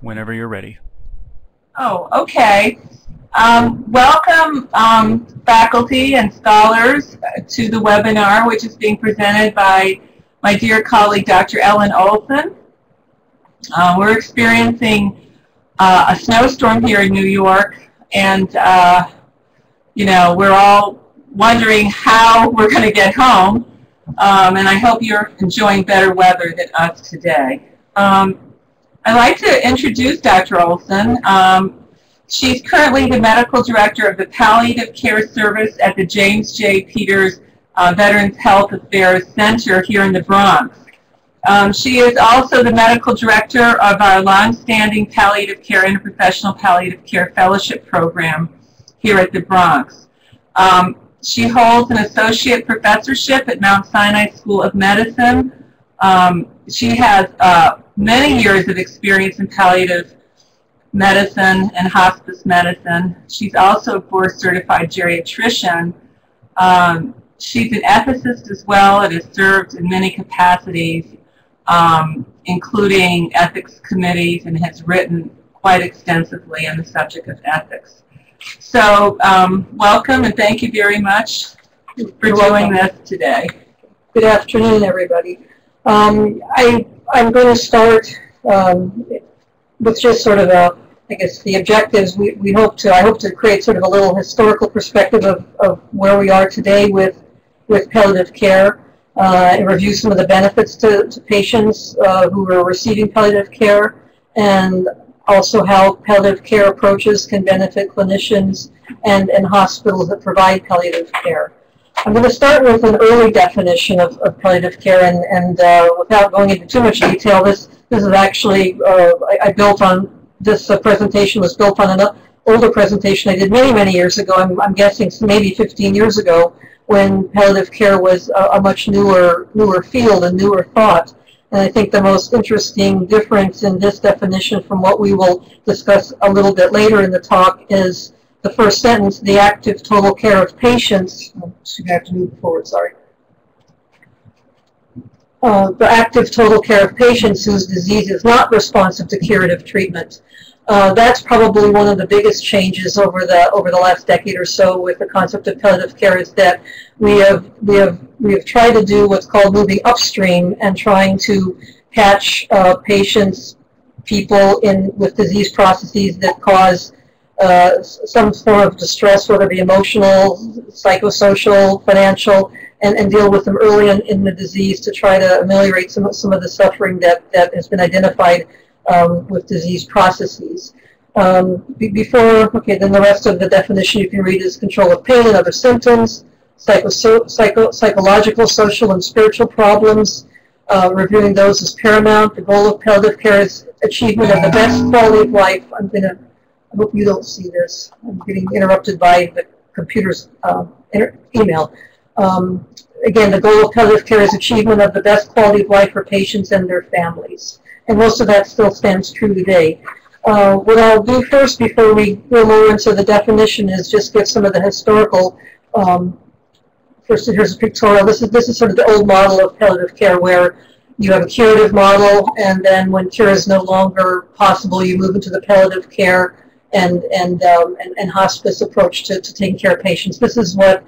whenever you're ready. Oh, okay. Welcome, faculty and scholars, to the webinar, which is being presented by my dear colleague, Dr. Ellen Olson. We're experiencing a snowstorm here in New York, and you know, we're all wondering how we're going to get home, and I hope you're enjoying better weather than us today. I'd like to introduce Dr. Olson. She's currently the medical director of the Palliative Care Service at the James J. Peters Veterans Health Affairs Center here in the Bronx. She is also the medical director of our longstanding Palliative Care Interprofessional Palliative Care Fellowship Program here at the Bronx. She holds an associate professorship at Mount Sinai School of Medicine. She has many years of experience in palliative medicine and hospice medicine. She's also a board-certified geriatrician. She's an ethicist as well and has served in many capacities, including ethics committees, and has written quite extensively on the subject of ethics. So welcome, and thank you very much for doing this today. Good afternoon, everybody. I'm going to start with just sort of I guess the objectives. I hope to create sort of a little historical perspective of where we are today with palliative care, and review some of the benefits to patients who are receiving palliative care, and also how palliative care approaches can benefit clinicians and hospitals that provide palliative care. I'm going to start with an early definition of palliative care, and without going into too much detail, this is actually, I built on, this presentation was built on an older presentation I did many years ago. I'm guessing maybe 15 years ago, when palliative care was a much newer field and newer thought. And I think the most interesting difference in this definition from what we will discuss a little bit later in the talk is the first sentence: the active total care of patients. Oh, I have to move forward, sorry. The active total care of patients whose disease is not responsive to curative treatment. That's probably one of the biggest changes over the last decade or so with the concept of palliative care, is that we have tried to do what's called moving upstream and trying to catch people with disease processes that cause some form of distress, whether it be emotional, psychosocial, financial, and deal with them early in the disease to try to ameliorate some of the suffering that has been identified with disease processes. Then the rest of the definition you can read is control of pain and other symptoms, psychological, social, and spiritual problems. Reviewing those is paramount. The goal of palliative care is achievement of the best quality of life. I hope you don't see this. I'm getting interrupted by the computer's email. Again, the goal of palliative care is achievement of the best quality of life for patients and their families. And most of that still stands true today. What I'll do first, before we go more into the definition, is just give some of the historical. First, here's a pictorial. This is sort of the old model of palliative care, where you have a curative model, and then when cure is no longer possible, you move into the palliative care and hospice approach to taking care of patients. This is what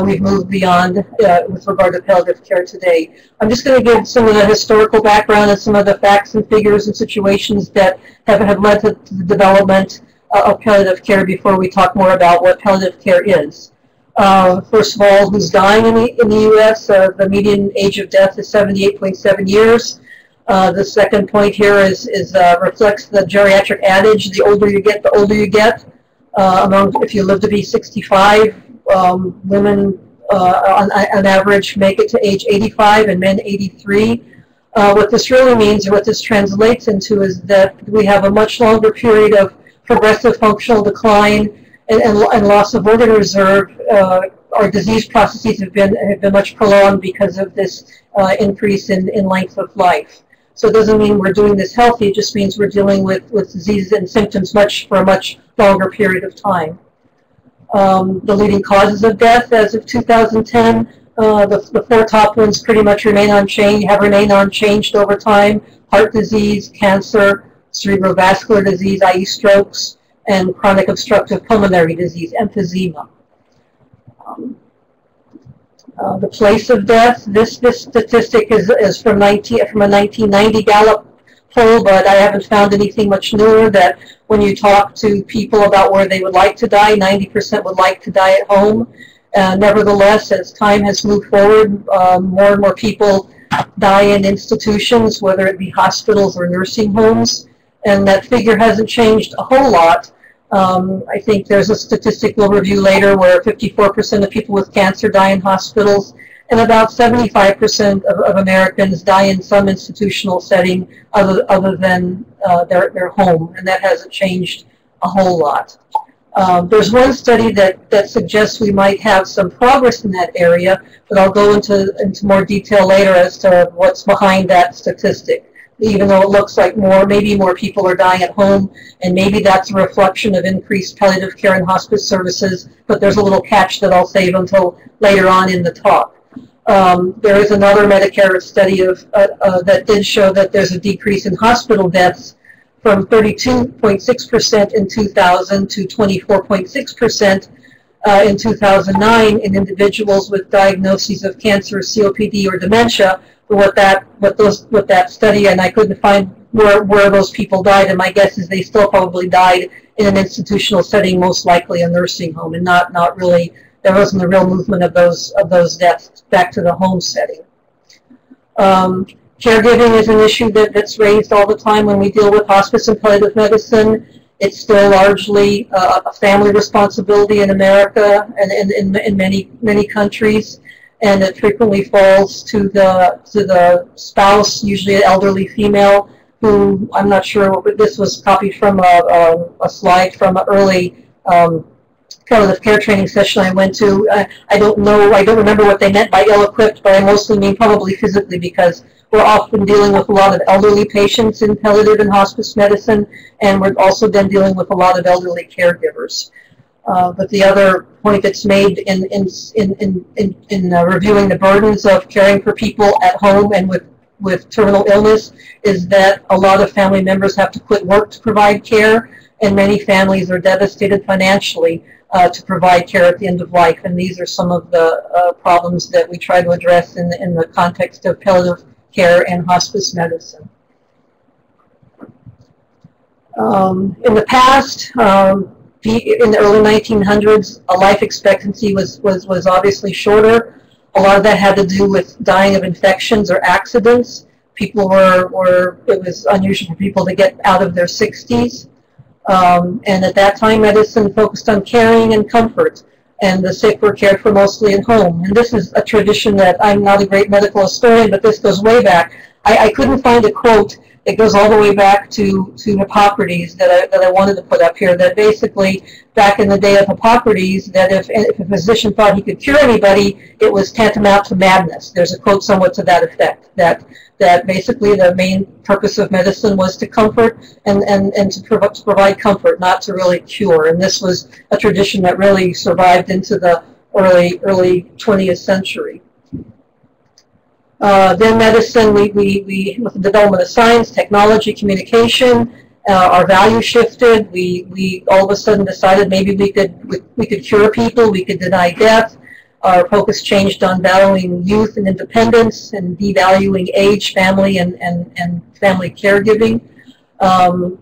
we've moved beyond with regard to palliative care today. I'm just going to give some of the historical background and some of the facts and figures and situations that have led to the development of palliative care before we talk more about what palliative care is. First of all, who's dying in the U.S.? The median age of death is 78.7 years. The second point here reflects the geriatric adage: the older you get, the older you get. If you live to be 65, women on average make it to age 85 and men 83. What this really means, or what this translates into, is that we have a much longer period of progressive functional decline and loss of organ reserve. Our disease processes have been much prolonged because of this increase in length of life. So it doesn't mean we're doing this healthy, it just means we're dealing with diseases and symptoms for a much longer period of time. The leading causes of death as of 2010, the four top ones pretty much have remained unchanged over time: heart disease, cancer, cerebrovascular disease, i.e. strokes, and chronic obstructive pulmonary disease, emphysema. The place of death, this statistic is from a 1990 Gallup poll, but I haven't found anything much newer. That when you talk to people about where they would like to die, 90% would like to die at home. Nevertheless, as time has moved forward, more and more people die in institutions, whether it be hospitals or nursing homes, and that figure hasn't changed a whole lot. I think there's a statistic we'll review later where 54% of people with cancer die in hospitals, and about 75% of Americans die in some institutional setting other than their home, and that hasn't changed a whole lot. There's one study that suggests we might have some progress in that area, but I'll go into more detail later as to what's behind that statistic. Even though it looks like maybe more people are dying at home, and maybe that's a reflection of increased palliative care and hospice services, but there's a little catch that I'll save until later on in the talk. There is another Medicare study that did show that there's a decrease in hospital deaths from 32.6% in 2000 to 24.6% in 2009 in individuals with diagnoses of cancer, COPD, or dementia. What that study, and I couldn't find where those people died, and my guess is they still probably died in an institutional setting, most likely a nursing home, and not really, there wasn't a real movement of those deaths back to the home setting. Caregiving is an issue that's raised all the time when we deal with hospice and palliative medicine. It's still largely a family responsibility in America and in many countries. And it frequently falls to the spouse, usually an elderly female, who, I'm not sure, this was copied from a slide from an early palliative care training session I went to. I don't remember what they meant by ill-equipped, but I mostly mean probably physically, because we're often dealing with a lot of elderly patients in palliative and hospice medicine, and we're also then dealing with a lot of elderly caregivers. But the other point that's made in reviewing the burdens of caring for people at home and with terminal illness is that a lot of family members have to quit work to provide care, and many families are devastated financially to provide care at the end of life. And these are some of the problems that we try to address in the context of palliative care and hospice medicine. In the past, in the early 1900s, a life expectancy was obviously shorter. A lot of that had to do with dying of infections or accidents. It was unusual for people to get out of their 60s. And at that time, medicine focused on caring and comfort, and the sick were cared for mostly at home. And this is a tradition that, I'm not a great medical historian, but this goes way back. I couldn't find a quote that goes all the way back to Hippocrates that I wanted to put up here, that basically back in the day of Hippocrates, that if a physician thought he could cure anybody, it was tantamount to madness. There's a quote somewhat to that effect, that basically the main purpose of medicine was to comfort and to provide comfort, not to really cure. And this was a tradition that really survived into the early 20th century. Then medicine, we with the development of science, technology, communication, our values shifted. We all of a sudden decided maybe we could cure people, we could deny death. Our focus changed on valuing youth and independence and devaluing age, family, and family caregiving. And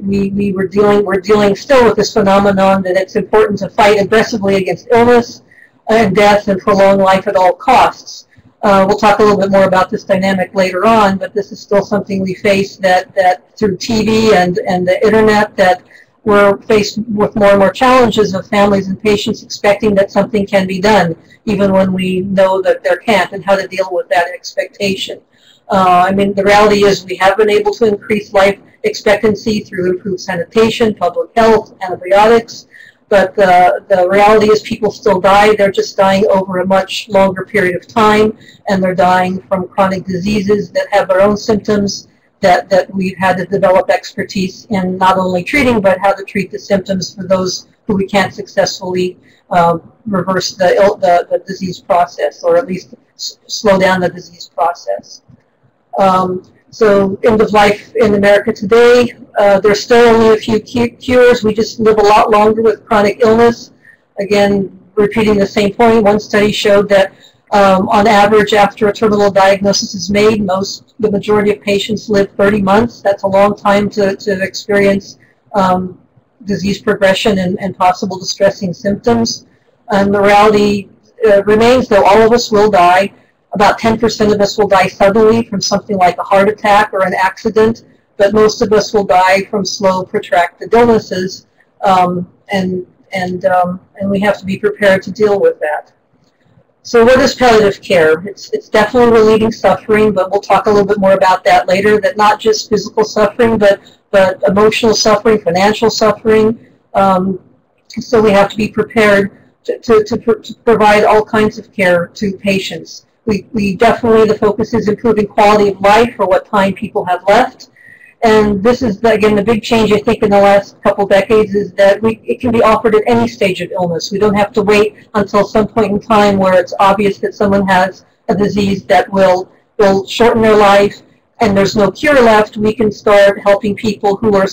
we're dealing still with this phenomenon that it's important to fight aggressively against illness and death and prolong life at all costs. We'll talk a little bit more about this dynamic later on, but this is still something we face that through TV and the internet, that we're faced with more and more challenges of families and patients expecting that something can be done, even when we know that there can't, and how to deal with that expectation. I mean, the reality is we have been able to increase life expectancy through improved sanitation, public health, antibiotics, but the reality is people still die. They're just dying over a much longer period of time, and they're dying from chronic diseases that have their own symptoms that we've had to develop expertise in not only treating, but how to treat the symptoms for those who we can't successfully reverse the disease process, or at least slow down the disease process. So end of life in America today, there's still only a few cures. We just live a lot longer with chronic illness. Again, repeating the same point, one study showed that on average, after a terminal diagnosis is made, the majority of patients live 30 months. That's a long time to experience disease progression and possible distressing symptoms. And the reality remains, though, all of us will die. About 10% of us will die suddenly from something like a heart attack or an accident, but most of us will die from slow, protracted illnesses, and we have to be prepared to deal with that. So what is palliative care? It's definitely relieving suffering, but we'll talk a little bit more about that later, that not just physical suffering, but emotional suffering, financial suffering. So we have to be prepared to provide all kinds of care to patients. We definitely, the focus is improving quality of life for what time people have left. And this is, again, the big change, I think, in the last couple decades is that it can be offered at any stage of illness. We don't have to wait until some point in time where it's obvious that someone has a disease that will shorten their life and there's no cure left. We can start helping people who are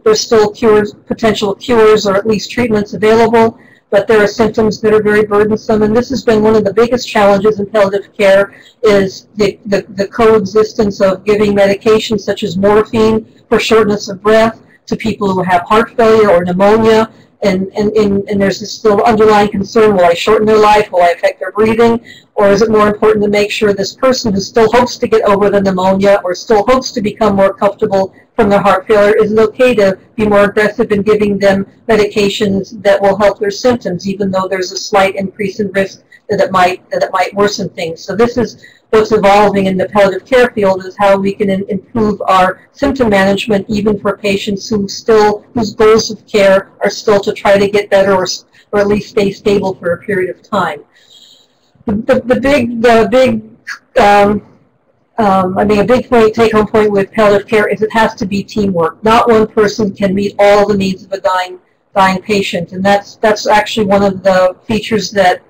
there's still cures, potential cures, or at least treatments available, but there are symptoms that are very burdensome. And this has been one of the biggest challenges in palliative care, is the coexistence of giving medications such as morphine for shortness of breath to people who have heart failure or pneumonia. And there's this still underlying concern, will I shorten their life? Will I affect their breathing? Or is it more important to make sure this person who still hopes to get over the pneumonia or still hopes to become more comfortable from their heart failure, is it okay to be more aggressive in giving them medications that will help their symptoms, even though there's a slight increase in risk that it might worsen things? So this is what's evolving in the palliative care field, is how we can improve our symptom management even for patients whose goals of care are still to try to get better or at least stay stable for a period of time. A big take-home point with palliative care is it has to be teamwork. Not one person can meet all the needs of a dying patient, and that's actually one of the features that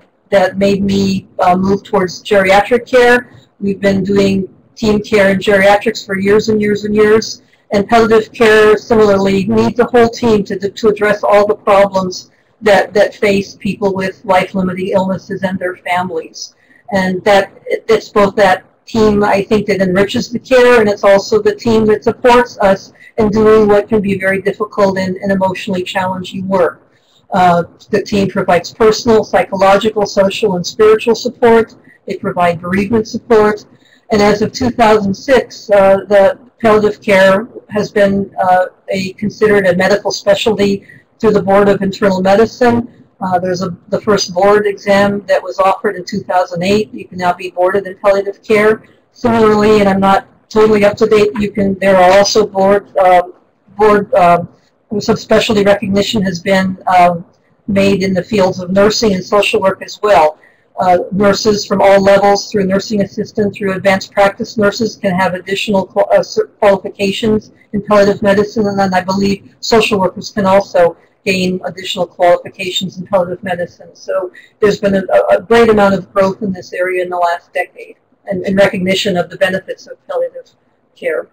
made me move towards geriatric care. We've been doing team care in geriatrics for years and years and years, and palliative care similarly needs a whole team to address all the problems that face people with life-limiting illnesses and their families. And it's both that team, I think, that enriches the care, and it's also the team that supports us in doing what can be very difficult and emotionally challenging work. The team provides personal, psychological, social, and spiritual support. They provide bereavement support. And as of 2006, the palliative care has been considered a medical specialty through the Board of Internal Medicine. There's the first board exam that was offered in 2008. You can now be boarded in palliative care. Similarly, and I'm not totally up to date, there are also some specialty recognition has been made in the fields of nursing and social work as well. Nurses from all levels, through nursing assistant, through advanced practice nurses, can have additional qualifications in palliative medicine, and then I believe social workers can also gain additional qualifications in palliative medicine. So there's been a great amount of growth in this area in the last decade, and recognition of the benefits of palliative care.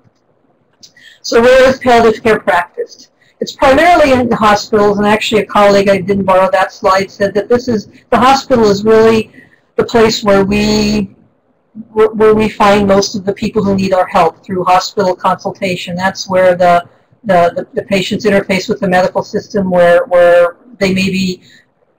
So where is palliative care practiced? It's primarily in the hospitals, and actually a colleague, I didn't borrow that slide, said that the hospital is really the place where we find most of the people who need our help through hospital consultation. That's where the patients interface with the medical system, where they may be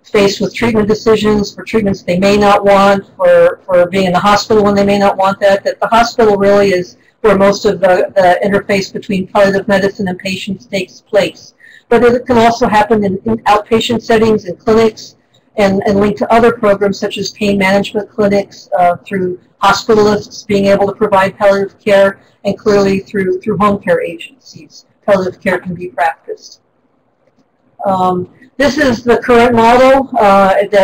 faced with treatment decisions for treatments they may not want, for being in the hospital when they may not want that the hospital really is where most of the interface between palliative medicine and patients takes place. But it can also happen in outpatient settings, in clinics, and linked to other programs such as pain management clinics, through hospitalists being able to provide palliative care, and clearly through home care agencies. Palliative care can be practiced. This is the current model,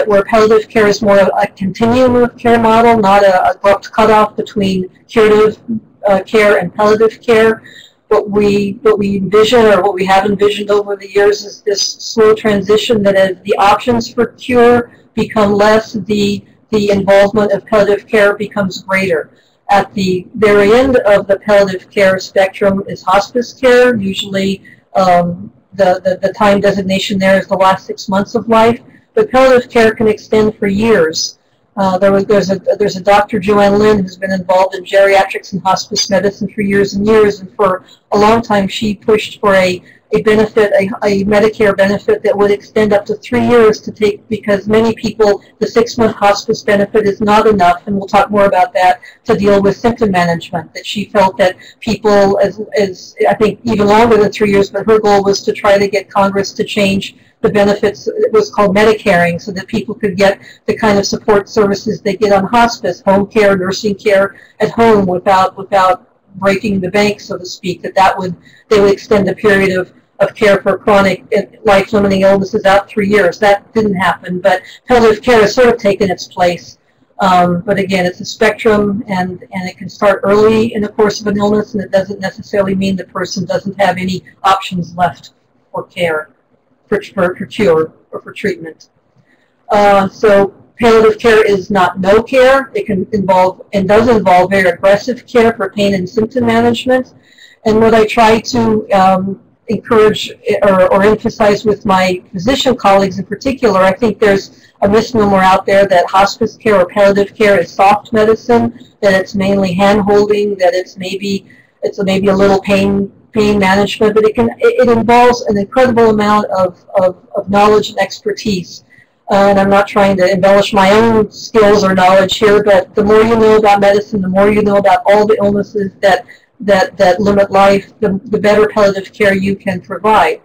where palliative care is more of a continuum of care model, not an abrupt cutoff between curative care and palliative care. What we envision, or what we have envisioned over the years, is this slow transition that as the options for cure become less, the involvement of palliative care becomes greater. At the very end of the palliative care spectrum is hospice care. Usually the time designation there is the last 6 months of life, but palliative care can extend for years. There's a Dr. Joanne Lynn who's been involved in geriatrics and hospice medicine for years and years, and for a long time she pushed for a benefit, a Medicare benefit that would extend up to 3 years to take, because many people, the 6-month hospice benefit is not enough, and we'll talk more about that, to deal with symptom management. That she felt that people, as I think even longer than 3 years, but her goal was to try to get Congress to change the benefits. It was called Medicaring, so that people could get the kind of support services they get on hospice, home care, nursing care at home, without breaking the bank, so to speak. They would extend the period of care for chronic life-limiting illnesses out 3 years. That didn't happen, but palliative care has sort of taken its place. But again, it's a spectrum, and it can start early in the course of an illness, and it doesn't necessarily mean the person doesn't have any options left for care, for cure, or for treatment. So palliative care is not no care. It can involve, and does involve, very aggressive care for pain and symptom management. And what I try to encourage or emphasize with my physician colleagues in particular, I think there's a misnomer out there that hospice care or palliative care is soft medicine, that it's mainly hand-holding, that it's maybe a little pain management, but it involves an incredible amount of knowledge and expertise. And I'm not trying to embellish my own skills or knowledge here, but the more you know about medicine, the more you know about all the illnesses that limit life, the better palliative care you can provide.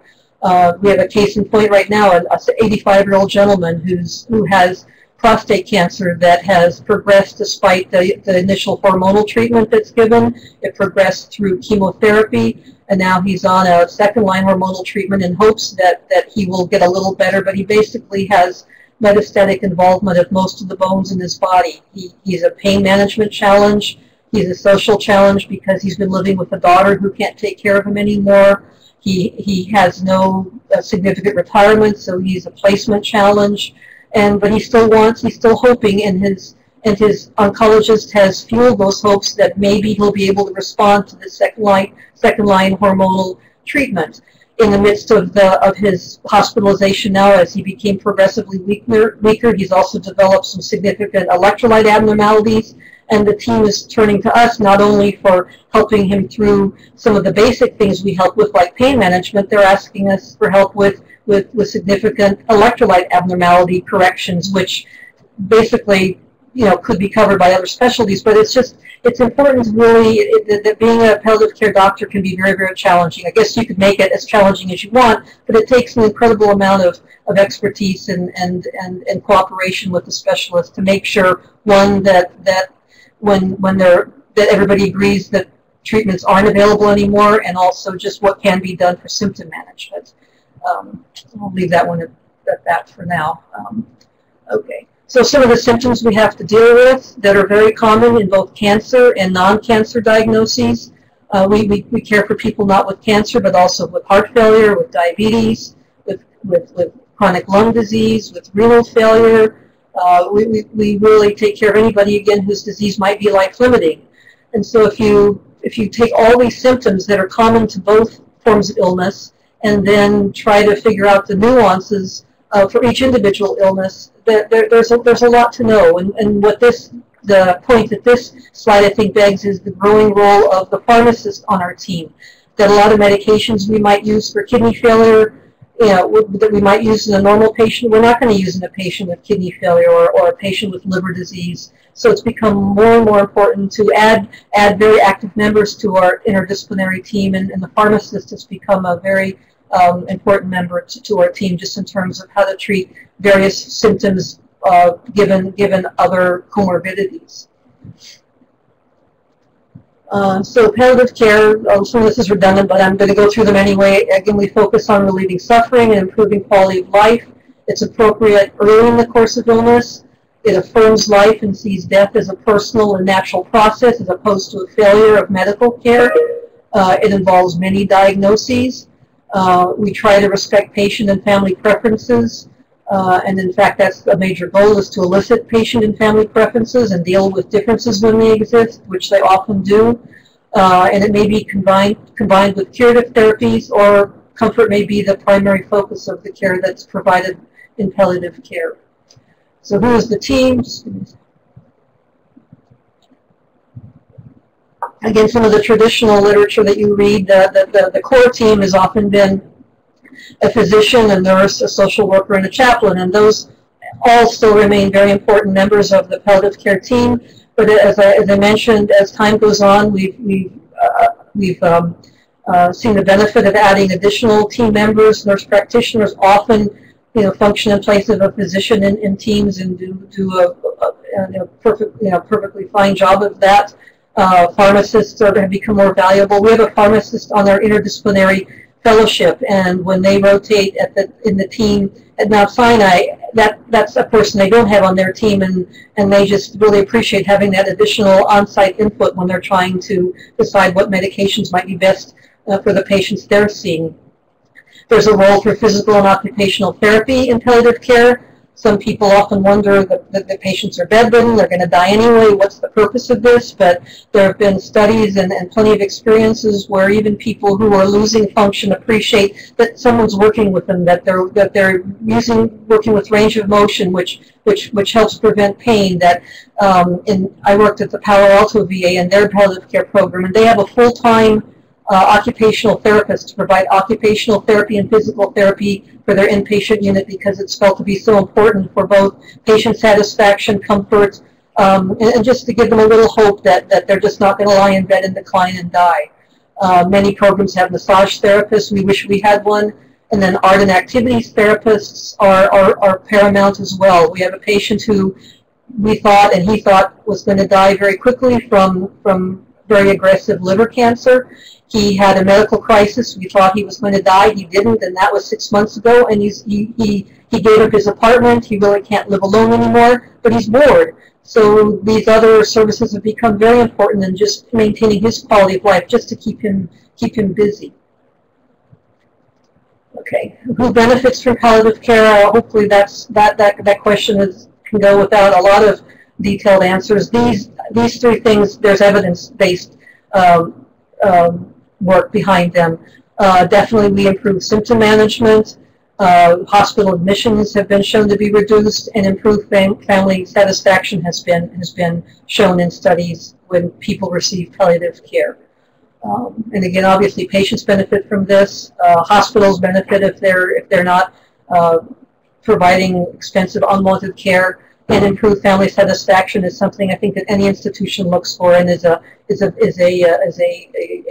We have a case in point right now, an 85-year-old gentleman who has prostate cancer that has progressed despite the initial hormonal treatment that's given. It progressed through chemotherapy, and now he's on a second-line hormonal treatment in hopes that he will get a little better, but he basically has metastatic involvement of most of the bones in his body. He's a pain management challenge. He's a social challenge because he's been living with a daughter who can't take care of him anymore. He has no significant retirement, so he's a placement challenge. But he's still hoping, and his oncologist has fueled those hopes that maybe he'll be able to respond to the second line hormonal treatment. In the midst of his hospitalization now, as he became progressively weaker, he's also developed some significant electrolyte abnormalities. And the team is turning to us not only for helping him through some of the basic things we help with, like pain management. They're asking us for help with significant electrolyte abnormality corrections, which basically, could be covered by other specialties. But it's important to really, that being a palliative care doctor can be very, very challenging. I guess you could make it as challenging as you want, but it takes an incredible amount of expertise and cooperation with the specialist to make sure, one, that everybody agrees that treatments aren't available anymore, and also just what can be done for symptom management. I'll leave that one at that for now. Okay, so some of the symptoms we have to deal with that are very common in both cancer and non-cancer diagnoses. We care for people not with cancer, but also with heart failure, with diabetes, with chronic lung disease, with renal failure. We really take care of anybody, again, whose disease might be life-limiting. And so if you take all these symptoms that are common to both forms of illness and then try to figure out the nuances for each individual illness, there's a lot to know. And the point that this slide, I think, begs is the growing role of the pharmacist on our team. That a lot of medications we might use for kidney failure, that we might use in a normal patient, we're not going to use in a patient with kidney failure or a patient with liver disease. So it's become more and more important to add very active members to our interdisciplinary team, and the pharmacist has become a very important member to our team, just in terms of how to treat various symptoms given other comorbidities. So palliative care, some of this is redundant, but I'm going to go through them anyway. Again, we focus on relieving suffering and improving quality of life. It's appropriate early in the course of illness. It affirms life and sees death as a personal and natural process as opposed to a failure of medical care. It involves many diagnoses. We try to respect patient and family preferences. And in fact, that's a major goal, is to elicit patient and family preferences and deal with differences when they exist, which they often do. And it may be combined with curative therapies, or comfort may be the primary focus of the care that's provided in palliative care. So who is the team? Again, some of the traditional literature that you read, the core team has often been a physician, a nurse, a social worker, and a chaplain, and those all still remain very important members of the palliative care team. But as I mentioned, as time goes on, we've seen the benefit of adding additional team members. Nurse practitioners often, function in place of a physician in teams and do a perfectly fine job of that. Pharmacists have become more valuable. We have a pharmacist on our interdisciplinary fellowship, and when they rotate in the team at Mount Sinai, that's a person they don't have on their team, and they just really appreciate having that additional on-site input when they're trying to decide what medications might be best for the patients they're seeing. There's a role for physical and occupational therapy in palliative care. Some people often wonder that the patients are bedridden, they're going to die anyway, what's the purpose of this? But there have been studies and plenty of experiences where even people who are losing function appreciate that someone's working with them, that they're working with range of motion, which helps prevent pain. I worked at the Palo Alto VA and their palliative care program, and they have a full-time occupational therapist to provide occupational therapy and physical therapy for their inpatient unit, because it's felt to be so important for both patient satisfaction, comfort, and just to give them a little hope that they're just not going to lie in bed and decline and die. Many programs have massage therapists. We wish we had one. And then art and activities therapists are paramount as well. We have a patient who he thought was going to die very quickly from very aggressive liver cancer. He had a medical crisis. We thought he was going to die. He didn't, and that was 6 months ago. And he gave up his apartment. He really can't live alone anymore, but he's bored. So these other services have become very important in just maintaining his quality of life, just to keep him busy. Okay, who benefits from palliative care? Hopefully that question can go without a lot of detailed answers. These three things, there's evidence-based work behind them. Definitely we improve symptom management. Hospital admissions have been shown to be reduced, and improved family satisfaction has been shown in studies when people receive palliative care. And again, obviously patients benefit from this. Hospitals benefit if they're not providing expensive unwanted care. And improved family satisfaction is something I think that any institution looks for, and is a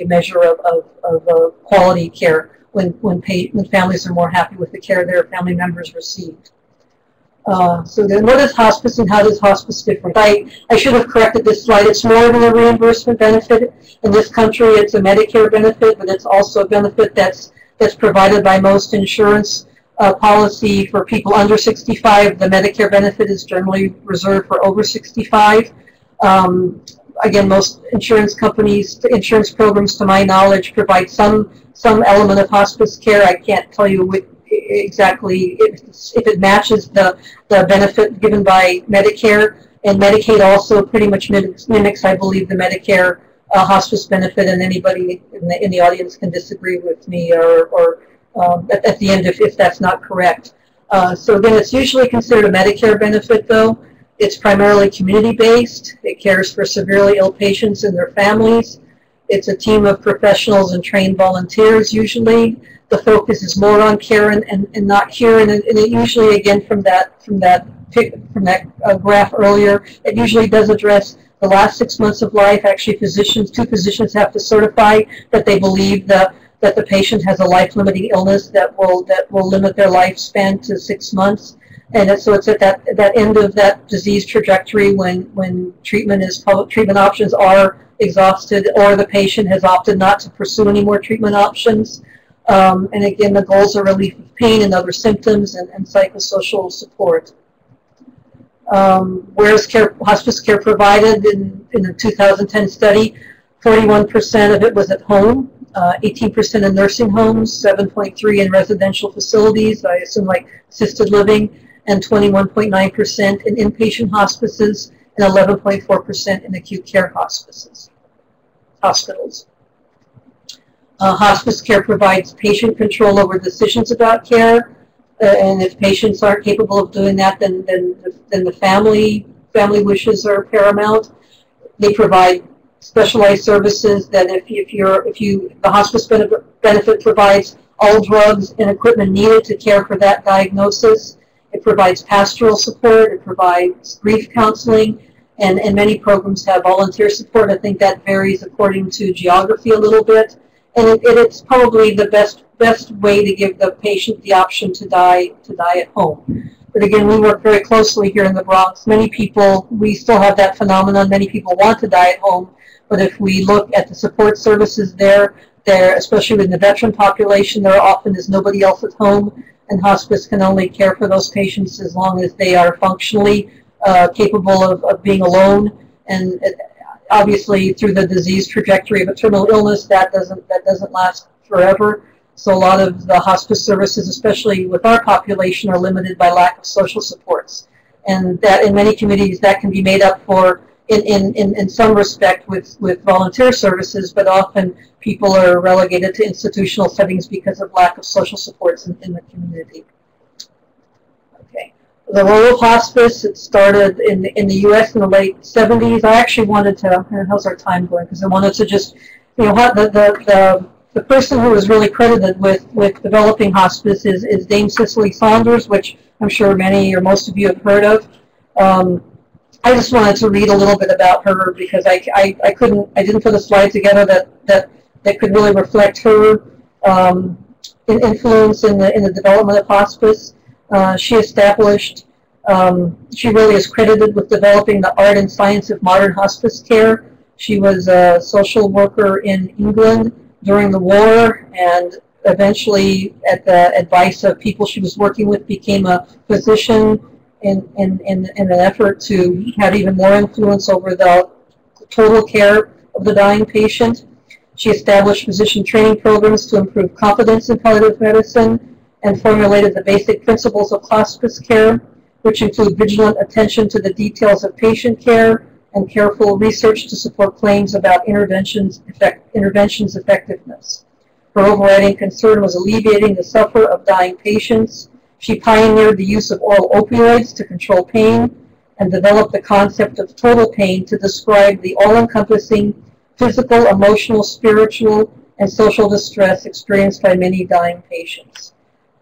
measure of quality care when families are more happy with the care their family members received. So then, what is hospice, and how does hospice differ? I should have corrected this slide. It's more than a reimbursement benefit. In this country, it's a Medicare benefit, but it's also a benefit that's provided by most insurance policy for people under 65. The Medicare benefit is generally reserved for over 65. Again, most insurance insurance programs, to my knowledge, provide some element of hospice care. I can't tell you exactly if it matches the benefit given by Medicare, and Medicaid also pretty much mimics, I believe, the Medicare hospice benefit. And anybody in the audience can disagree with me or at the end if that's not correct. So again, it's usually considered a Medicare benefit, though. It's primarily community-based. It cares for severely ill patients and their families. It's a team of professionals and trained volunteers usually. The focus is more on care and not cure, and it usually, again, from that graph earlier, it usually does address the last 6 months of life. Actually, two physicians have to certify that they believe that the patient has a life-limiting illness that will limit their lifespan to 6 months. And so it's at that end of that disease trajectory when treatment options are exhausted, or the patient has opted not to pursue any more treatment options. And again, the goals are relief of pain and other symptoms and psychosocial support. Where is hospice care provided? In a 2010 study, 41% of it was at home, 18% in nursing homes, 7.3% in residential facilities, I assume like assisted living, and 21.9% in inpatient hospices, and 11.4% in acute care hospitals. Hospice care provides patient control over decisions about care, and if patients aren't capable of doing that, then the family wishes are paramount. They provide specialized services that the hospice benefit provides all drugs and equipment needed to care for that diagnosis. It provides pastoral support. It provides grief counseling, and many programs have volunteer support. I think that varies according to geography a little bit, and it's probably the best way to give the patient the option to die at home. But again, we work very closely here in the Bronx. We still have that phenomenon. Many people want to die at home, but if we look at the support services there, especially in the veteran population, there often is nobody else at home, and hospice can only care for those patients as long as they are functionally capable of being alone. And obviously, through the disease trajectory of a terminal illness, that doesn't last forever. So a lot of the hospice services, especially with our population, are limited by lack of social supports, and that in many communities that can be made up for in some respect with volunteer services, but often people are relegated to institutional settings because of lack of social supports in the community. Okay, the role of hospice, it started in the U.S. in the late 70s. I actually wanted to, how's our time going? Because I wanted to just, the person who was really credited with developing hospice is Dame Cicely Saunders, which I'm sure many or most of you have heard of. I just wanted to read a little bit about her because I didn't put a slide together that could really reflect her influence in the development of hospice. She really is credited with developing the art and science of modern hospice care. She was a social worker in England during the war, and eventually, at the advice of people she was working with, became a physician in an effort to have even more influence over the total care of the dying patient. She established physician training programs to improve competence in palliative medicine and formulated the basic principles of hospice care, which include vigilant attention to the details of patient care and careful research to support claims about intervention's effectiveness. Her overriding concern was alleviating the suffering of dying patients. She pioneered the use of oral opioids to control pain and developed the concept of total pain to describe the all-encompassing physical, emotional, spiritual, and social distress experienced by many dying patients.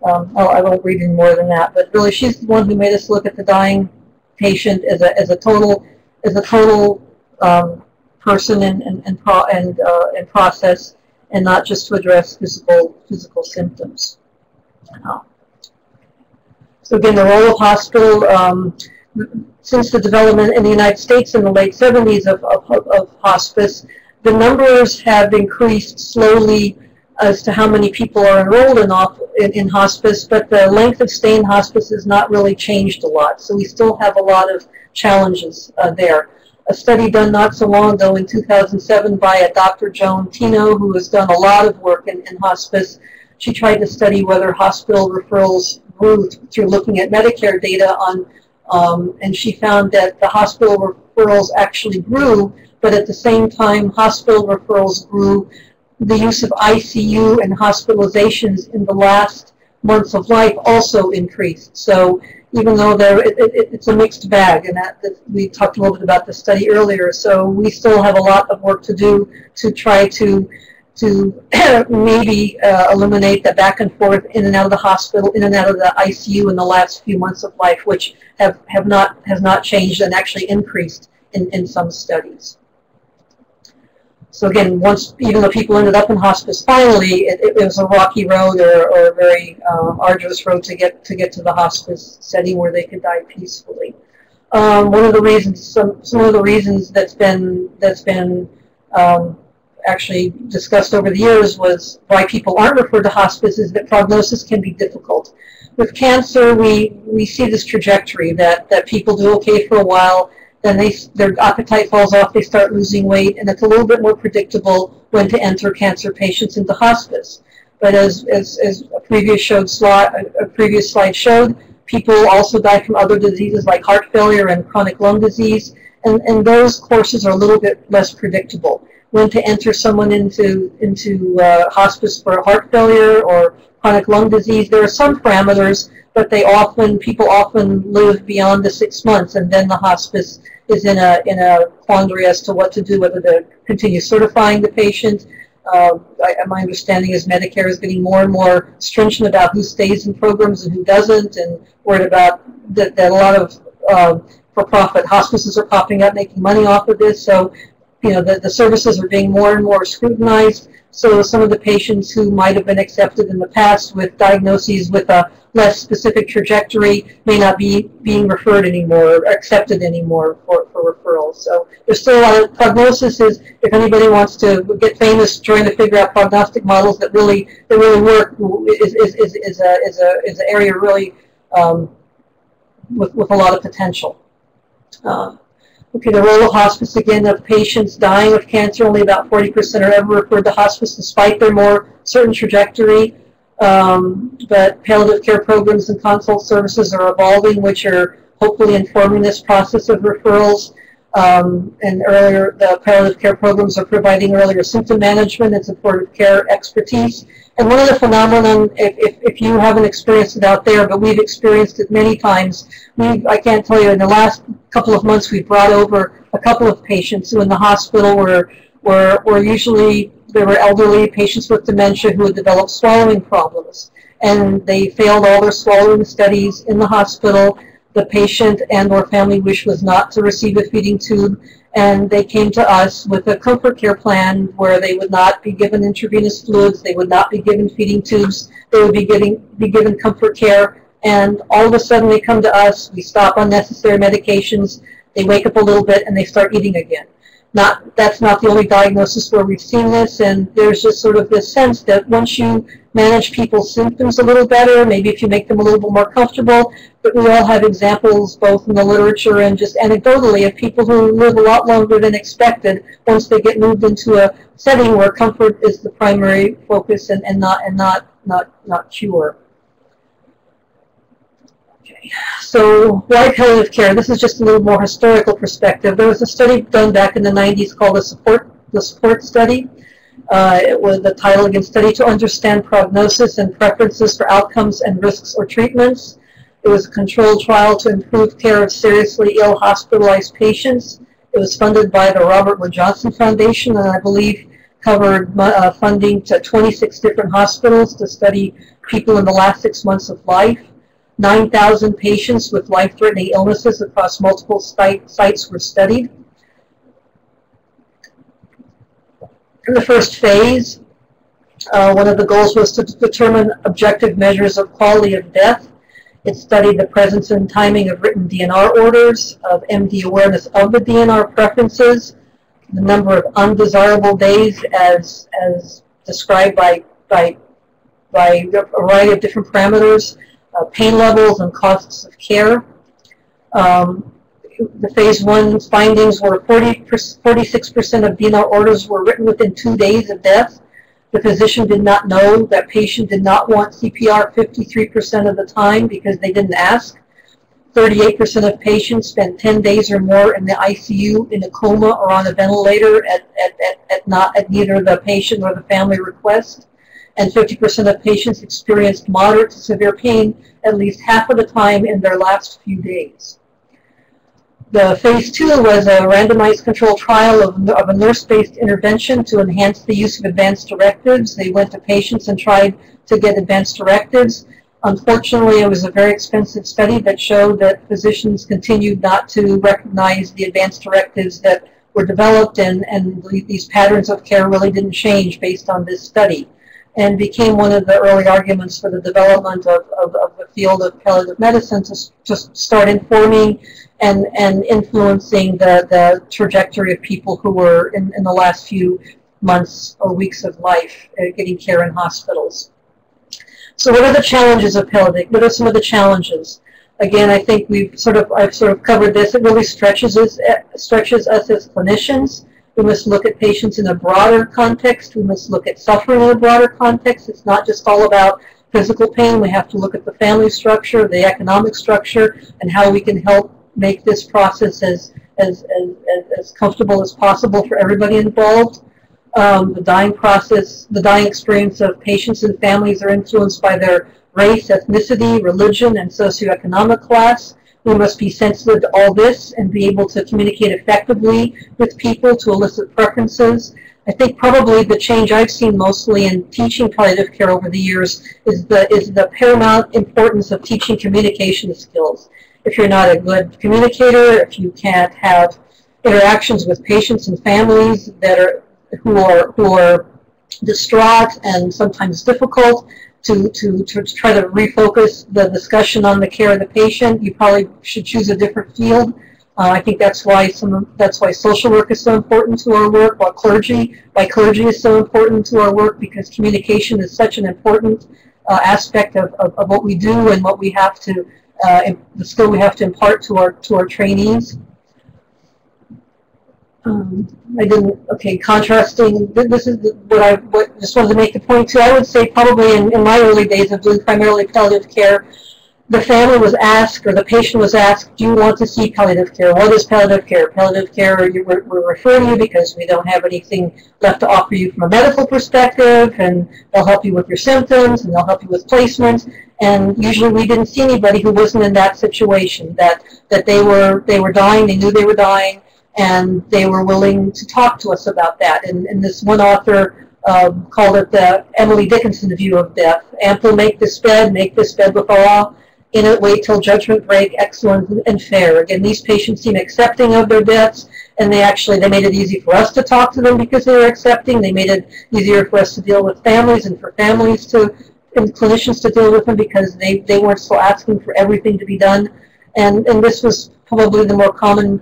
I won't read any more than that, but really she's the one who made us look at the dying patient as a total person and process, and not just to address physical symptoms. So again, the role of hospital, since the development in the United States in the late 70s of hospice, the numbers have increased slowly as to how many people are enrolled in hospice, but the length of stay in hospice has not really changed a lot. So we still have a lot of challenges there. A study done not so long ago in 2007 by a Dr. Joan Tino, who has done a lot of work in hospice. She tried to study whether hospital referrals grew through looking at Medicare data and she found that the hospital referrals actually grew, but at the same time, hospital referrals grew. The use of ICU and hospitalizations in the last months of life also increased. So even though it's a mixed bag, and that we talked a little bit about the study earlier, so we still have a lot of work to do to try to maybe eliminate the back and forth in and out of the hospital, in and out of the ICU in the last few months of life, which has not changed and actually increased in some studies. So again, even though people ended up in hospice, finally it was a rocky road or a very arduous road to get to the hospice setting where they could die peacefully. One of the reasons, some of the reasons that's been actually discussed over the years was why people aren't referred to hospice is that prognosis can be difficult. With cancer, we see this trajectory that people do okay for a while, then their appetite falls off, they start losing weight, and it's a little bit more predictable when to enter cancer patients into hospice. But as a previous slide showed, People also die from other diseases like heart failure and chronic lung disease, and those courses are a little bit less predictable. When to enter someone into hospice for heart failure or chronic lung disease, there are some parameters, but people often live beyond the 6 months, and then the hospice is in a quandary as to what to do, whether to continue certifying the patient. My understanding is Medicare is getting more and more stringent about who stays in programs and who doesn't, and worried about that a lot of for-profit hospices are popping up making money off of this. So, the services are being more and more scrutinized. So some of the patients who might have been accepted in the past with diagnoses with a less specific trajectory may not be being referred anymore or accepted anymore for referrals. So there's still a lot of prognosis. If anybody wants to get famous trying to figure out prognostic models that really work, is an area really with a lot of potential. Okay, the role of hospice, again, of patients dying of cancer, only about 40% are ever referred to hospice despite their more certain trajectory. But palliative care programs and consult services are evolving, which are hopefully informing this process of referrals. And earlier, the palliative care programs are providing earlier symptom management and supportive care expertise. And one of the phenomenon, if you haven't experienced it out there, but we've experienced it many times, I can't tell you, in the last couple of months we've brought over a couple of patients who in the hospital were usually, they were elderly patients with dementia who had developed swallowing problems. And they failed all their swallowing studies in the hospital. The patient and or family wish was not to receive a feeding tube, and they came to us with a comfort care plan where they would not be given intravenous fluids, they would not be given feeding tubes, they would be given comfort care, and all of a sudden they come to us, we stop unnecessary medications, they wake up a little bit and they start eating again. That's not the only diagnosis where we've seen this, and there's just sort of this sense that once you manage people's symptoms a little better, maybe if you make them a little bit more comfortable, but we all have examples both in the literature and just anecdotally of people who live a lot longer than expected once they get moved into a setting where comfort is the primary focus and not cure. So why palliative care? This is just a little more historical perspective. There was a study done back in the 90s called the support study. It was the title, again, Study to Understand Prognosis and Preferences for Outcomes and Risks or Treatments. It was a controlled trial to improve care of seriously ill hospitalized patients. It was funded by the Robert Wood Johnson Foundation, and I believe covered funding to 26 different hospitals to study people in the last 6 months of life. 9,000 patients with life-threatening illnesses across multiple sites were studied. In the first phase, one of the goals was to determine objective measures of quality of death. It studied the presence and timing of written DNR orders, of MD awareness of the DNR preferences, the number of undesirable days as described by a variety of different parameters, pain levels and costs of care. The phase 1 findings were 46% of DNR orders were written within 2 days of death. The physician did not know. That patient did not want CPR 53% of the time because they didn't ask. 38% of patients spent 10 days or more in the ICU in a coma or on a ventilator at neither the patient nor the family request. And 50% of patients experienced moderate to severe pain at least half of the time in their last few days. The phase 2 was a randomized controlled trial of a nurse-based intervention to enhance the use of advanced directives. They went to patients and tried to get advanced directives. Unfortunately, it was a very expensive study that showed that physicians continued not to recognize the advanced directives that were developed, and these patterns of care really didn't change based on this study, and became one of the early arguments for the development of the field of palliative medicine to start informing and influencing the trajectory of people who were in the last few months or weeks of life getting care in hospitals. So what are the challenges of palliative? What are some of the challenges? Again, I think I've sort of covered this. It really stretches us as clinicians. We must look at patients in a broader context. We must look at suffering in a broader context. It's not just all about physical pain, we have to look at the family structure, the economic structure, and how we can help make this process as comfortable as possible for everybody involved. The dying process, the dying experience of patients and families are influenced by their race, ethnicity, religion, and socioeconomic class. We must be sensitive to all this and be able to communicate effectively with people to elicit preferences. I think probably the change I've seen mostly in teaching palliative care over the years is the paramount importance of teaching communication skills. If you're not a good communicator, if you can't have interactions with patients and families who are distraught and sometimes difficult, to try to refocus the discussion on the care of the patient, you probably should choose a different field. I think that's why social work is so important to our work, why clergy is so important to our work, because communication is such an important aspect of what we do and what we have to, the skill we have to impart to our trainees. Contrasting, this is what I just wanted to make the point too. I would say probably in my early days of doing primarily palliative care, the family was asked, or the patient was asked, do you want to see palliative care? What is palliative care? Palliative care, we're referring you because we don't have anything left to offer you from a medical perspective, and they'll help you with your symptoms, and they'll help you with placement. And usually we didn't see anybody who wasn't in that situation, that they were dying, they knew they were dying, and they were willing to talk to us about that. And this one author called it the Emily Dickinson view of death. Ample make this bed with awe. In it, wait till judgment break, excellent and fair. Again, these patients seem accepting of their deaths, and they made it easy for us to talk to them because they were accepting. They made it easier for us to deal with families, and for families and clinicians to deal with them, because they weren't still asking for everything to be done. And this was probably the more common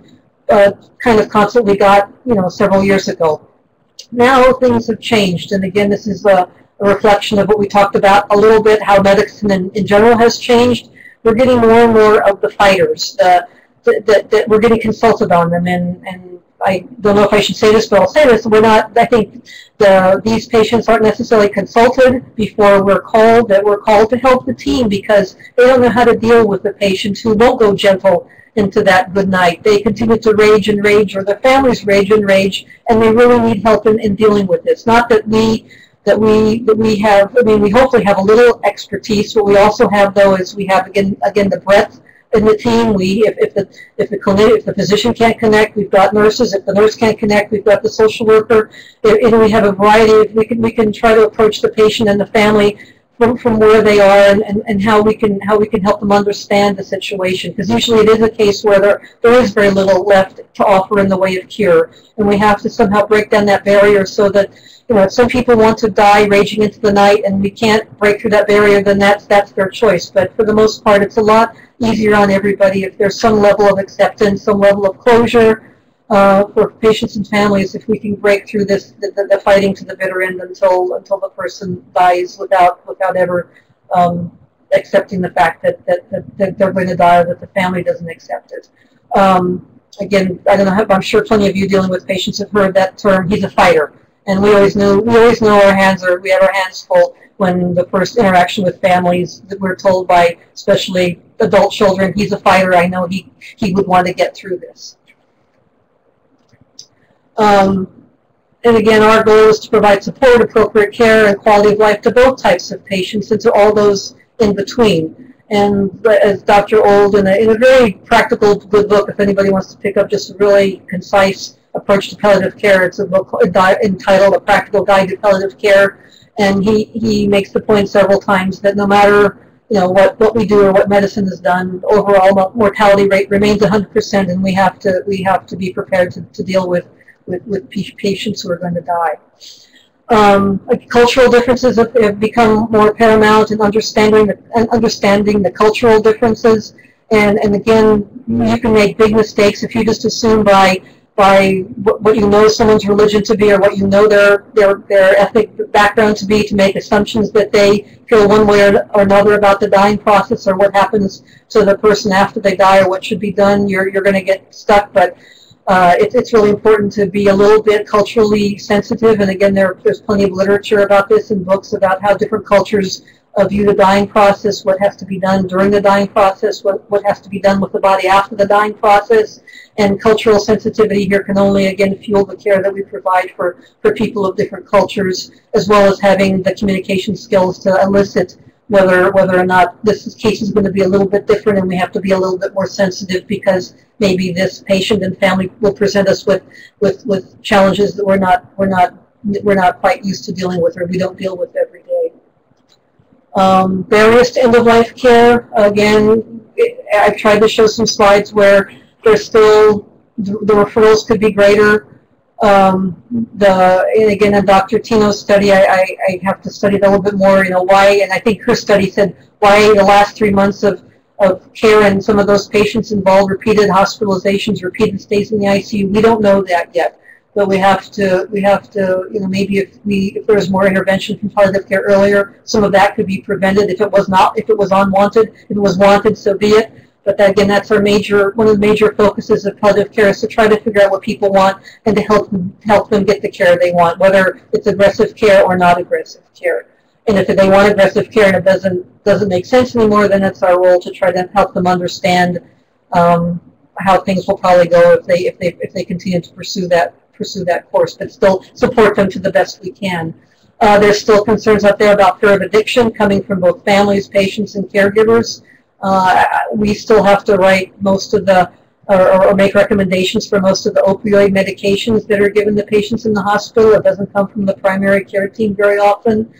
kind of concept we got, several years ago. Now things have changed, and again, this is a reflection of what we talked about a little bit, how medicine in general has changed. We're getting more and more of the fighters, that we're getting consulted on them, and I don't know if I should say this, but I'll say this. I think these patients aren't necessarily consulted before we're called, that we're called to help the team, because they don't know how to deal with the patients who won't go gentle into that good night. They continue to rage and rage, or the families rage and rage, and they really need help in dealing with this. Not that we have, we hopefully have a little expertise. What we also have, though, is we have again the breadth in the team. If the physician can't connect, we've got nurses. If the nurse can't connect, we've got the social worker. And we have a variety. We can try to approach the patient and the family from where they are, and how we can help them understand the situation, because usually it is a case where there is very little left to offer in the way of cure, and we have to somehow break down that barrier, so that some people want to die raging into the night, and we can't break through that barrier, then that's their choice. But for the most part, it's a lot easier on everybody if there's some level of acceptance, some level of closure for patients and families, if we can break through the fighting to the bitter end until the person dies without ever accepting the fact that they're going to die, or that the family doesn't accept it. Again, I don't know. I'm sure plenty of you dealing with patients have heard that term. He's a fighter, and we always know we have our hands full when the first interaction with families that we're told by, especially adult children, he's a fighter. I know he would want to get through this. And again, our goal is to provide support, appropriate care, and quality of life to both types of patients, and to all those in between. And as Dr. Old, in a very practical, good book, if anybody wants to pick up just a really concise approach to palliative care, it's a book entitled A Practical Guide to Palliative Care, and he makes the point several times that no matter what we do or what medicine has done, overall mortality rate remains 100%, and we have to be prepared to deal with patients who are going to die. Cultural differences have become more paramount in understanding the cultural differences, and again, you can make big mistakes if you just assume by what you know someone's religion to be, or what you know their ethnic background to be, to make assumptions that they feel one way or another about the dying process, or what happens to the person after they die, or what should be done. You're going to get stuck. But it's really important to be a little bit culturally sensitive, and again, there's plenty of literature about this and books about how different cultures view the dying process, what has to be done during the dying process, what has to be done with the body after the dying process. And cultural sensitivity here can only, again, fuel the care that we provide for people of different cultures, as well as having the communication skills to elicit whether or not this case is going to be a little bit different, and we have to be a little bit more sensitive because maybe this patient and family will present us with challenges that we're not quite used to dealing with, or we don't deal with every day. Barriers to end-of-life care. Again, I've tried to show some slides where there's still the referrals could be greater. And again, in Dr. Tino's study, I have to study it a little bit more, why, and I think her study said why the last 3 months of care and some of those patients involved repeated hospitalizations, repeated stays in the ICU. We don't know that yet, but we have to, maybe if there was more intervention from palliative care earlier, some of that could be prevented. If it was unwanted, if it was wanted, so be it. But again, that's one of the major focuses of palliative care, is to try to figure out what people want and to help them get the care they want, whether it's aggressive care or not aggressive care. And if they want aggressive care and it doesn't make sense anymore, then it's our role to try to help them understand how things will probably go if they continue to pursue that course, but still support them to the best we can. There's still concerns out there about fear of addiction coming from both families, patients, and caregivers. We still have to write most of the, or make recommendations for most of the opioid medications that are given to patients in the hospital. It doesn't come from the primary care team very often.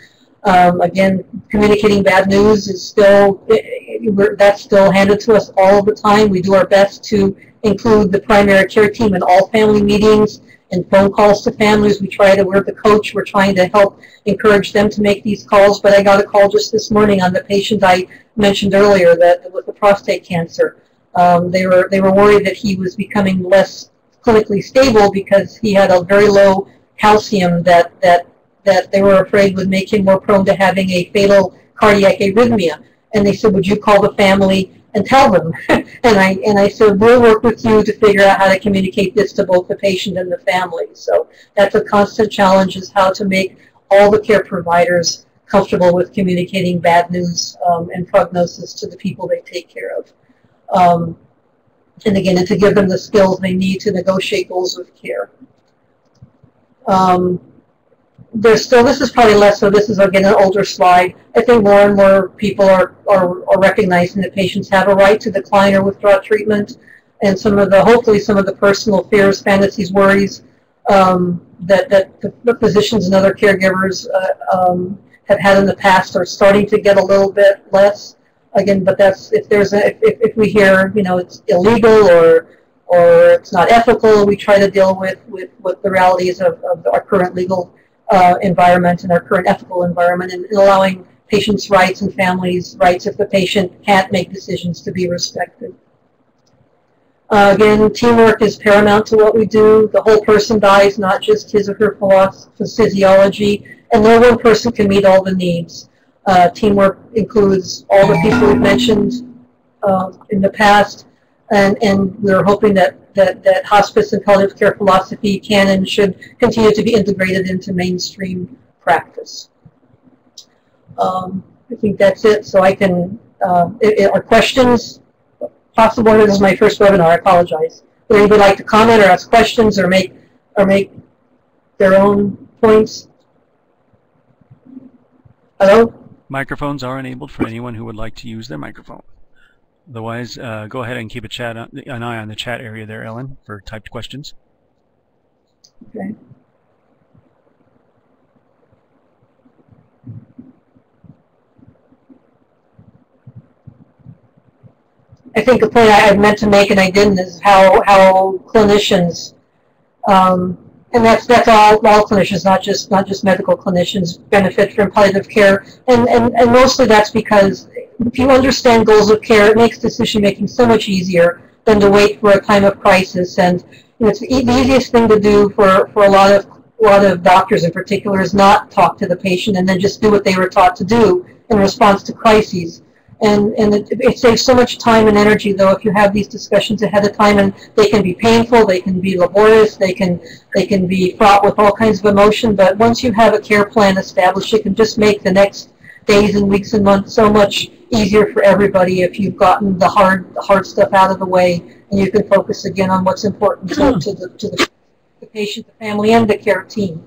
Again, communicating bad news is that's still handed to us all the time. We do our best to include the primary care team in all family meetings and phone calls to families. We're the coach, we're trying to help encourage them to make these calls. But I got a call just this morning on the patient I mentioned earlier that with the prostate cancer. They were worried that he was becoming less clinically stable because he had a very low calcium that they were afraid would make him more prone to having a fatal cardiac arrhythmia. And they said, would you call the family and tell them? and I said, we'll work with you to figure out how to communicate this to both the patient and the family. So that's a constant challenge, is how to make all the care providers comfortable with communicating bad news and prognosis to the people they take care of. And again, and to give them the skills they need to negotiate goals with care. There's still, this is probably less so, this is again an older slide. I think more and more people are recognizing that patients have a right to decline or withdraw treatment, and hopefully some of the personal fears, fantasies, worries that the physicians and other caregivers have had in the past are starting to get a little bit less. Again, but that's, if we hear, it's illegal or it's not ethical, we try to deal with what the realities of our current legal environment and our current ethical environment, and allowing patients' rights and families' rights if the patient can't make decisions to be respected. Again, teamwork is paramount to what we do. The whole person dies, not just his or her physiology, and no one person can meet all the needs. Teamwork includes all the people we've mentioned in the past, and we're hoping that hospice and palliative care philosophy can and should continue to be integrated into mainstream practice. I think that's it. So I can, are questions possible? This is my first webinar, I apologize. Would anybody like to comment or ask questions or make their own points? Hello? Microphones are enabled for anyone who would like to use their microphone. Otherwise, go ahead and keep an eye on the chat area there, Ellen, for typed questions. Okay. I think a point I meant to make and I didn't is how clinicians, and that's all clinicians, not just medical clinicians, benefit from palliative care, and mostly that's because if you understand goals of care, it makes decision making so much easier than to wait for a time of crisis. And it's the easiest thing to do for a lot of doctors in particular is not talk to the patient and then just do what they were taught to do in response to crises. And it saves so much time and energy, though, if you have these discussions ahead of time, and they can be painful, they can be laborious, they can be fraught with all kinds of emotion. But once you have a care plan established, you can just make the next days and weeks and months so much easier for everybody if you've gotten the hard stuff out of the way, and you can focus again on what's important to the patient, the family, and the care team.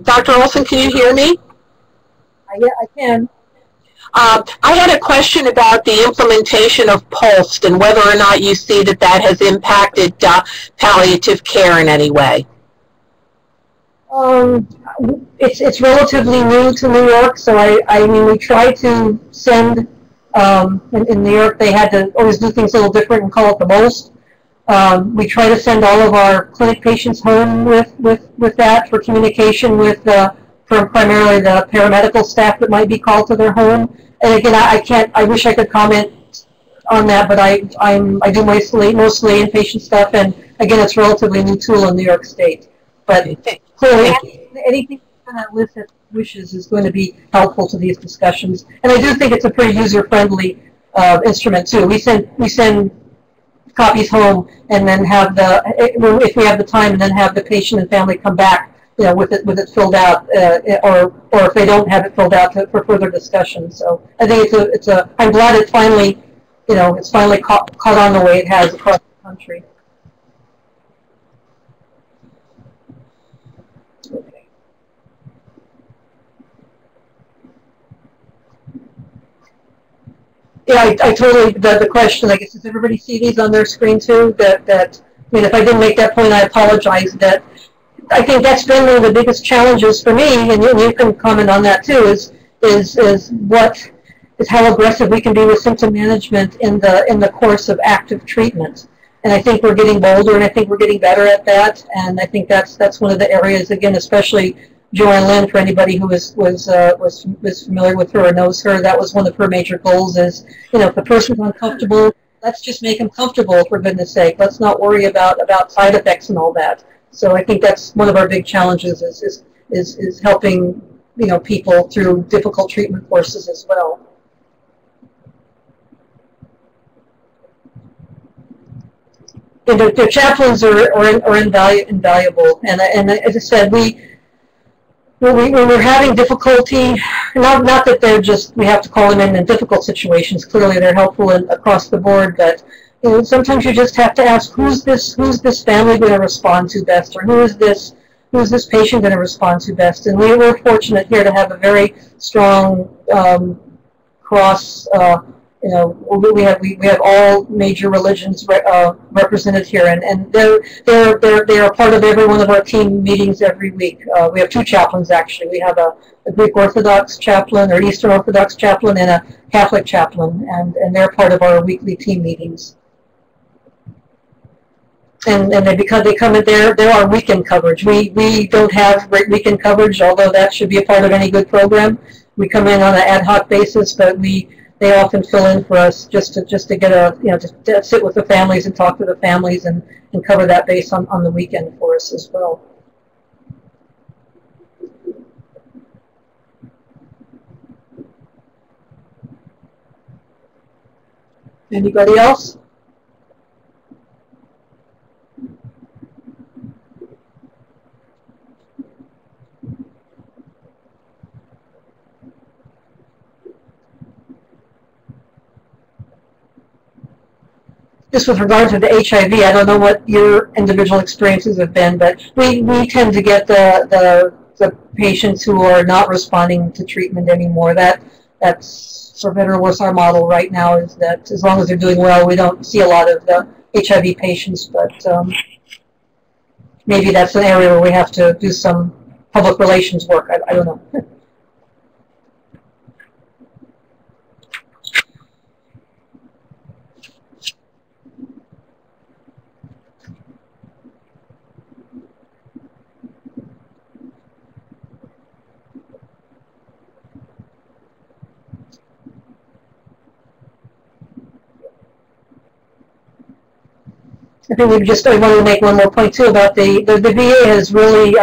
Dr. Olson, can you hear me? Yeah, I can. I had a question about the implementation of PULSE and whether or not you see that that has impacted palliative care in any way. It's relatively new to New York, so I mean, we try to send, in New York they had to always do things a little different and call it the most. We try to send all of our clinic patients home with that for communication with from primarily the paramedical staff that might be called to their home. And again, I wish I could comment on that, but I do mostly inpatient stuff, and again, it's a relatively new tool in New York State. But clearly, anything on that list that wishes is going to be helpful to these discussions. And I do think it's a pretty user-friendly instrument too. We send copies home, and then have if we have the time, and then have the patient and family come back, with it filled out, or if they don't have it filled out for further discussion. So I think I'm glad it finally, it's finally caught on the way it has across the country. Okay. Yeah, I totally, the question, I guess, does everybody see these on their screen too? I mean, if I didn't make that point, I apologize. That I think that's been one of the biggest challenges for me, and you can comment on that too, is how aggressive we can be with symptom management in the course of active treatment. And I think we're getting bolder, and I think we're getting better at that. And I think that's one of the areas, again, especially Joanne Lynn, for anybody who was familiar with her or knows her, that was one of her major goals is, if the person's uncomfortable, let's just make them comfortable, for goodness sake. Let's not worry about side effects and all that. So I think that's one of our big challenges is helping, people through difficult treatment courses as well. And the chaplains are invaluable. And as I said, when we're having difficulty, not that they're just, we have to call them in difficult situations. Clearly, they're helpful across the board, but sometimes you just have to ask, who's this family going to respond to best, or who's this patient going to respond to best? And we were fortunate here to have a very strong cross. We have all major religions represented here, and they are part of every one of our team meetings every week. We have two chaplains actually. We have a Greek Orthodox chaplain or Eastern Orthodox chaplain and a Catholic chaplain, and they're part of our weekly team meetings. And because they come in there are weekend coverage. We don't have great weekend coverage, although that should be a part of any good program. We come in on an ad hoc basis, but they often fill in for us just to get to sit with the families and talk to the families and cover that base on the weekend for us as well. Anybody else? Just with regard to the HIV, I don't know what your individual experiences have been, but we tend to get the patients who are not responding to treatment anymore. That's, for better or worse, our model right now is that as long as they're doing well, we don't see a lot of the HIV patients, but maybe that's an area where we have to do some public relations work. I don't know. I think I wanted to make one more point too about the VA has really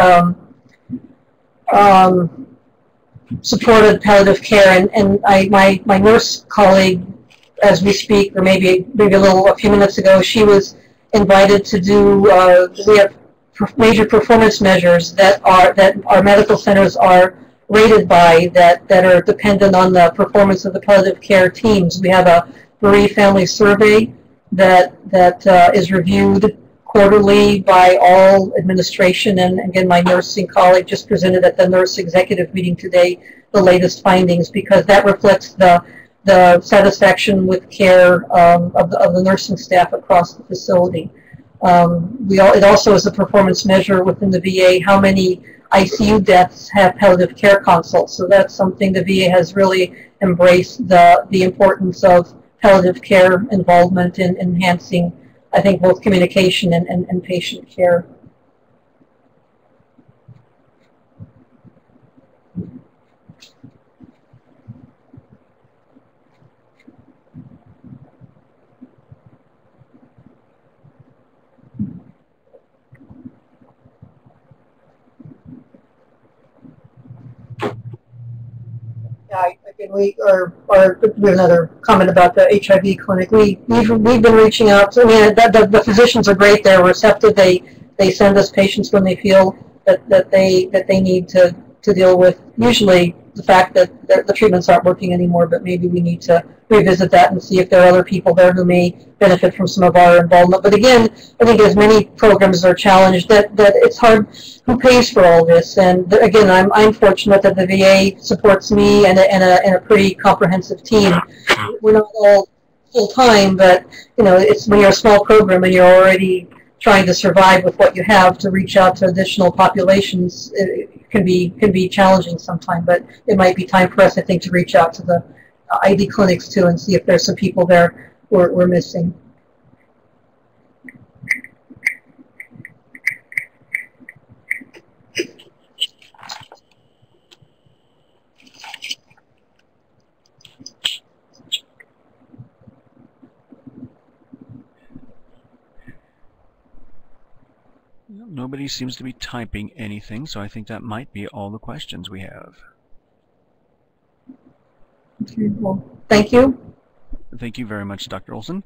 supported palliative care, and my nurse colleague, as we speak, or maybe a few minutes ago, she was invited to do. We have major performance measures that our medical centers are rated by that are dependent on the performance of the palliative care teams. We have a bereaved family survey that is reviewed quarterly by all administration, and again, my nursing colleague just presented at the nurse executive meeting today the latest findings, because that reflects the satisfaction with care of the nursing staff across the facility. It also is a performance measure within the VA, how many ICU deaths have palliative care consults. So that's something the VA has really embraced, the importance of palliative care involvement in enhancing, I think, both communication and patient care. Yeah, again, we have another comment about the HIV clinic. We've been reaching out. I mean, the physicians are great. They're receptive. They send us patients when they feel that they need to deal with usually the fact that the treatments aren't working anymore. But maybe we need to revisit that and see if there are other people there who may benefit from some of our involvement. But again, I think as many programs are challenged, that it's hard. Who pays for all this? And again, I'm fortunate that the VA supports me and a pretty comprehensive team. We're not all full time, but you know, it's when you're a small program and you're already trying to survive with what you have, to reach out to additional populations, it can be challenging sometimes. But it might be time for us, I think, to reach out to the ID clinics too and see if there's some people there we're missing. Nobody seems to be typing anything, so I think that might be all the questions we have. Okay, well, thank you. Thank you very much, Dr. Olson.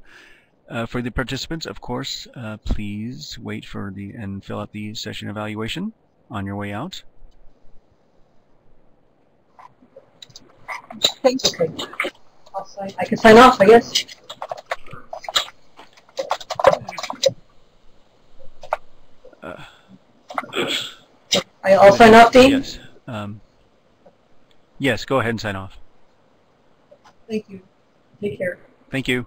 For the participants, of course, please wait for and fill out the session evaluation on your way out. Thanks. Okay. I can sign off, I guess. I'll sign off, Dean? Yes. Yes, go ahead and sign off. Thank you. Take care. Thank you.